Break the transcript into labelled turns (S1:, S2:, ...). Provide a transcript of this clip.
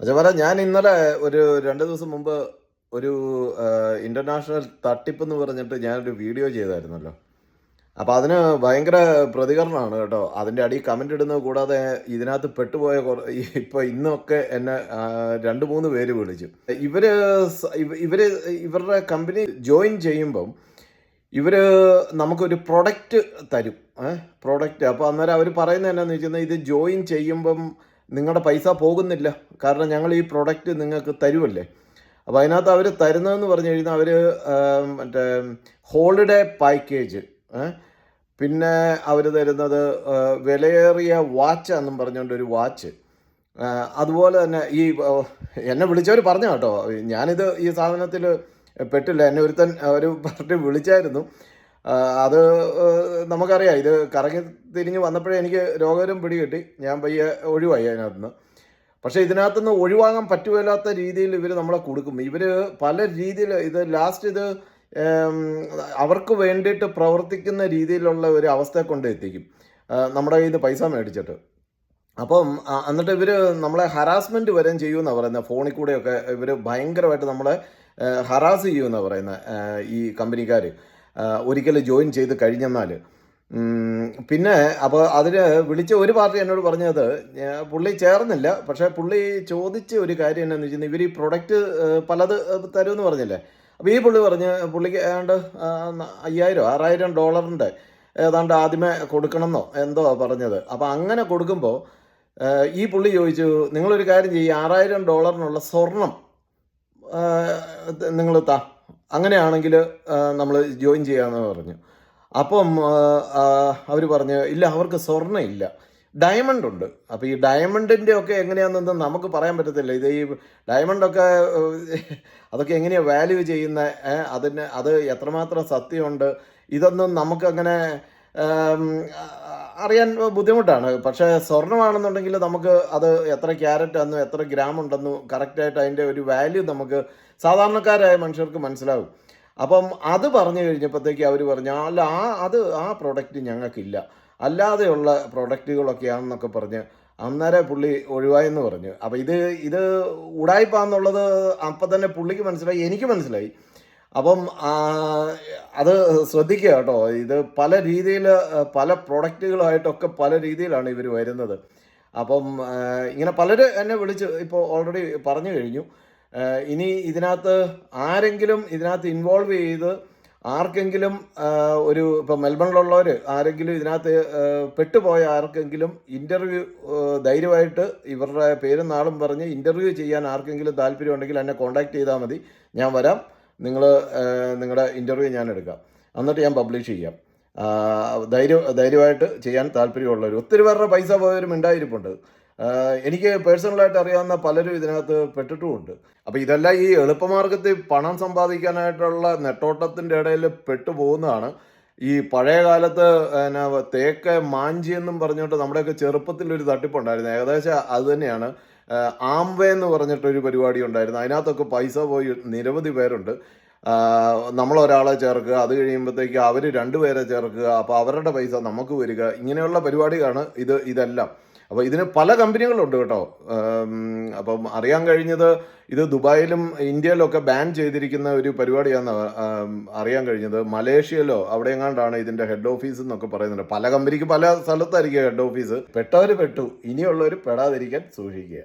S1: അതുപോലെ ഞാൻ ഇന്നലെ ഒരു 2 ദിവസം മുമ്പ് ഒരു ഇന്റർനാഷണൽ തട്ടിപ്പ് എന്ന് പറഞ്ഞിട്ട് ഞാനൊരു വീഡിയോ ചെയ്തായിരുന്നല്ലോ. അപ്പോൾ അതിന് ഭയങ്കര പ്രതികരണമാണ് കേട്ടോ. അതിൻ്റെ അടിയിൽ കമൻ്റ് ഇടുന്നത് കൂടാതെ ഇതിനകത്ത് പെട്ടുപോയ ഇപ്പോൾ ഇന്നൊക്കെ എന്നെ 2-3 പേര് വിളിച്ചു. ഇവര് ഇവര് ഇവരുടെ കമ്പനി ജോയിൻ ചെയ്യുമ്പം ഇവർ നമുക്കൊരു പ്രൊഡക്റ്റ് തരും. പ്രൊഡക്റ്റ്. അപ്പോൾ അന്നേരം അവർ പറയുന്നത് എന്നാന്ന് വെച്ചാൽ ഇത് ജോയിൻ ചെയ്യുമ്പം നിങ്ങളുടെ പൈസ പോകുന്നില്ല, കാരണം ഞങ്ങൾ ഈ പ്രൊഡക്റ്റ് നിങ്ങൾക്ക് തരുമല്ലേ. അപ്പോൾ അതിനകത്ത് അവർ തരുന്നതെന്ന് പറഞ്ഞു കഴിഞ്ഞാൽ അവർ മറ്റേ ഹോളിഡേ പാക്കേജ്, പിന്നെ അവർ തരുന്നത് വിലയേറിയ വാച്ച് എന്നും പറഞ്ഞുകൊണ്ട് ഒരു വാച്ച്. അതുപോലെ തന്നെ എന്നെ വിളിച്ചവർ പറഞ്ഞു കേട്ടോ, ഞാനിത് ഈ സാധനത്തിൽ പെട്ടില്ല. എന്നെ ഒരുത്തൻ ഒരു പറഞ്ഞിട്ട് വിളിച്ചായിരുന്നു. അത് നമുക്കറിയാം, ഇത് കറങ്ങി തിരിഞ്ഞ് വന്നപ്പോഴേ എനിക്ക് രോഗം പിടികിട്ടി. ഞാൻ പയ്യെ ഒഴിവായി അതിനകത്തുനിന്ന്. പക്ഷേ ഇതിനകത്തുനിന്ന് ഒഴിവാകാൻ പറ്റുമില്ലാത്ത രീതിയിൽ ഇവർ നമ്മളെ കൊടുക്കും. ഇവർ പല രീതിയിൽ ഇത് അവർക്ക് വേണ്ടിയിട്ട് പ്രവർത്തിക്കുന്ന രീതിയിലുള്ള ഒരു അവസ്ഥയെ കൊണ്ട് എത്തിക്കും, നമ്മുടെ കയ്യിൽ നിന്ന് പൈസ മേടിച്ചിട്ട്. അപ്പം എന്നിട്ട് ഇവർ നമ്മളെ ഹറാസ്മെൻറ്റ് വരെയും ചെയ്യുമെന്നാണ് പറയുന്നത്. ഫോണിൽ കൂടെയൊക്കെ ഇവർ ഭയങ്കരമായിട്ട് നമ്മളെ ഹറാസ് ചെയ്യുമെന്നാണ് പറയുന്നത് ഈ കമ്പനിക്കാർ, ഒരിക്കൽ ജോയിൻ ചെയ്ത് കഴിഞ്ഞെന്നാൽ. പിന്നെ അപ്പോൾ അതിന് വിളിച്ച ഒരു പാർട്ടി എന്നോട് പറഞ്ഞത്, പുള്ളി ചേർന്നില്ല, പക്ഷേ പുള്ളി ചോദിച്ച ഒരു കാര്യം എന്നാന്ന് വെച്ചാൽ ഇവർ ഈ പ്രൊഡക്റ്റ് പലത് തരുമെന്ന് പറഞ്ഞില്ലേ. അപ്പോൾ ഈ പുള്ളി പുള്ളിക്ക് ഏതാണ്ട് $5000-$6000 ഏതാണ്ട് ആദ്യമേ കൊടുക്കണമെന്നോ എന്തോ പറഞ്ഞത്. അപ്പോൾ അങ്ങനെ കൊടുക്കുമ്പോൾ ഈ പുള്ളി ചോദിച്ചു, നിങ്ങളൊരു കാര്യം ചെയ്യും, $6000 സ്വർണം നിങ്ങൾ അങ്ങനെയാണെങ്കിൽ നമ്മൾ ജോയിൻ ചെയ്യാമെന്ന് പറഞ്ഞു. അപ്പം അവർ പറഞ്ഞു, ഇല്ല, അവർക്ക് സ്വർണ്ണം ഇല്ല, ഡയമണ്ട് ഉണ്ട്. അപ്പോൾ ഈ ഡയമണ്ടിൻ്റെ ഒക്കെ എങ്ങനെയാണെന്ന് നമുക്ക് പറയാൻ പറ്റത്തില്ല. ഇത് ഈ ഡയമണ്ടൊക്കെ അതൊക്കെ എങ്ങനെയാണ് വാല്യൂ ചെയ്യുന്നത്, അത് എത്രമാത്രം സത്യമുണ്ട്, ഇതൊന്നും നമുക്കങ്ങനെ അറിയാൻ ബുദ്ധിമുട്ടാണ്. പക്ഷേ സ്വർണ്ണമാണെന്നുണ്ടെങ്കിൽ നമുക്ക് അത് എത്ര ക്യാരറ്റ് ആണെന്നും എത്ര ഗ്രാം ഉണ്ടെന്നും കറക്റ്റായിട്ട് അതിൻ്റെ ഒരു വാല്യൂ നമുക്ക് സാധാരണക്കാരായ മനുഷ്യർക്ക് മനസ്സിലാവും. അപ്പം അത് പറഞ്ഞു കഴിഞ്ഞപ്പോഴത്തേക്ക് അവർ പറഞ്ഞു, അല്ല, ആ പ്രൊഡക്റ്റ് ഞങ്ങൾക്കില്ല, അല്ലാതെയുള്ള പ്രൊഡക്റ്റുകളൊക്കെയാണെന്നൊക്കെ പറഞ്ഞ് അന്നേരം പുള്ളി ഒഴിവായെന്ന് പറഞ്ഞു. അപ്പോൾ ഇത് ഉടായിപ്പാന്നുള്ളത് അപ്പം തന്നെ പുള്ളിക്ക് മനസ്സിലായി, എനിക്ക് മനസ്സിലായി. അപ്പം അത് ശ്രദ്ധിക്കുക കേട്ടോ. ഇത് പല രീതിയിൽ പല പ്രൊഡക്റ്റുകളായിട്ടൊക്കെ പല രീതിയിലാണ് ഇവർ വരുന്നത്. അപ്പം ഇങ്ങനെ പലര് എന്നെ വിളിച്ച് ഇപ്പോൾ ഓൾറെഡി പറഞ്ഞു കഴിഞ്ഞു. ഇനി ആരെങ്കിലും ഇതിനകത്ത് ഇൻവോൾവ് ചെയ്ത് ആർക്കെങ്കിലും ഇപ്പോൾ മെൽബണിലുള്ളവർ ആരെങ്കിലും ഇതിനകത്ത് പെട്ടുപോയ ആർക്കെങ്കിലും ഇൻ്റർവ്യൂ ധൈര്യമായിട്ട് ഇവരുടെ പേരും നാളും പറഞ്ഞ് ഇൻ്റർവ്യൂ ചെയ്യാൻ ആർക്കെങ്കിലും താല്പര്യമുണ്ടെങ്കിൽ എന്നെ കോൺടാക്ട് ചെയ്താൽ മതി. ഞാൻ വരാം. നിങ്ങളുടെ ഇൻ്റർവ്യൂ ഞാൻ എടുക്കാം, എന്നിട്ട് ഞാൻ പബ്ലിഷ് ചെയ്യാം. ധൈര്യമായിട്ട് ചെയ്യാൻ താല്പര്യമുള്ളവർ ഒത്തിരി പേരുടെ പൈസ പോയവരും ഉണ്ടായിരിപ്പുണ്ട്. എനിക്ക് പേഴ്സണലായിട്ട് അറിയാവുന്ന പലരും ഇതിനകത്ത് പെട്ടിട്ടുമുണ്ട്. അപ്പോൾ ഇതെല്ലാം ഈ എളുപ്പമാർഗത്തിൽ പണം സമ്പാദിക്കാനായിട്ടുള്ള നെട്ടോട്ടത്തിൻ്റെ ഇടയിൽ പെട്ടുപോകുന്നതാണ്. ഈ പഴയ കാലത്ത് തേക്ക് മാഞ്ചി എന്നും പറഞ്ഞുകൊണ്ട് നമ്മുടെയൊക്കെ ചെറുപ്പത്തിലൊരു തട്ടിപ്പുണ്ടായിരുന്നു. ഏകദേശം അത് തന്നെയാണ്. ആംവേ എന്ന് പറഞ്ഞിട്ടൊരു പരിപാടി ഉണ്ടായിരുന്നു. അതിനകത്തൊക്കെ പൈസ പോയി നിരവധി പേരുണ്ട്. നമ്മളൊരാളെ ചേർക്കുക, അത് കഴിയുമ്പോഴത്തേക്ക് അവർ 2 പേരെ ചേർക്കുക, അപ്പോൾ അവരുടെ പൈസ നമുക്ക് വരിക, ഇങ്ങനെയുള്ള പരിപാടിയാണ് ഇതെല്ലാം. അപ്പോൾ ഇതിന് പല കമ്പനികളുണ്ട് കേട്ടോ. അപ്പം അറിയാൻ കഴിഞ്ഞത് ഇത് ദുബായിലും ഇന്ത്യയിലൊക്കെ ബാൻ ചെയ്തിരിക്കുന്ന ഒരു പരിപാടിയാണെന്ന് അറിയാൻ കഴിഞ്ഞത്. മലേഷ്യയിലോ അവിടെ എങ്ങാണ്ടാണ് ഇതിൻ്റെ ഹെഡ് ഓഫീസ് എന്നൊക്കെ പറയുന്നുണ്ട്. പല കമ്പനിക്ക് പല സ്ഥലത്തായിരിക്കും ഹെഡ് ഓഫീസ്. പെട്ടവർ പെട്ടു, ഇനിയുള്ളവർ പെടാതിരിക്കാൻ സൂക്ഷിക്കുക.